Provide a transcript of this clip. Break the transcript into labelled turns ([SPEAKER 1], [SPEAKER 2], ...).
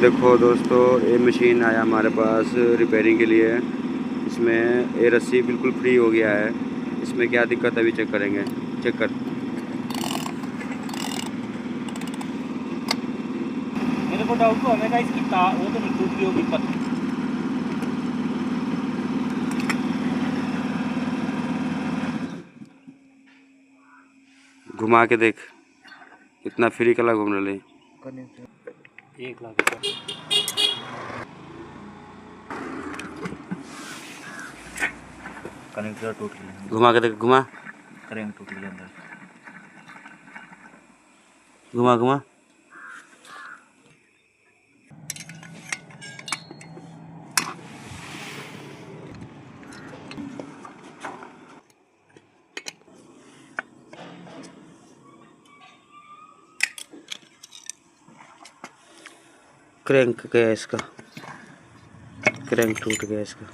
[SPEAKER 1] देखो दोस्तों, ये मशीन आया हमारे पास रिपेयरिंग के लिए। इसमें ये रस्सी बिल्कुल फ्री हो गया है। इसमें क्या दिक्कत है अभी चेक करेंगे। चेक कर।
[SPEAKER 2] मेरे को डाउट तो हमें इसकी तार वो तो नहीं टूट गई होगी पत्ती।
[SPEAKER 1] घुमा के देख, इतना फ्री कला घूम रहे।
[SPEAKER 2] 1 लाख कनेक्टर टूट गया।
[SPEAKER 1] घुमा के देख, घुमा
[SPEAKER 2] करेंट टूट गया अंदर।
[SPEAKER 1] घुमा घुमा। क्रैंक गया इसका, क्रैंक टूट गया इसका।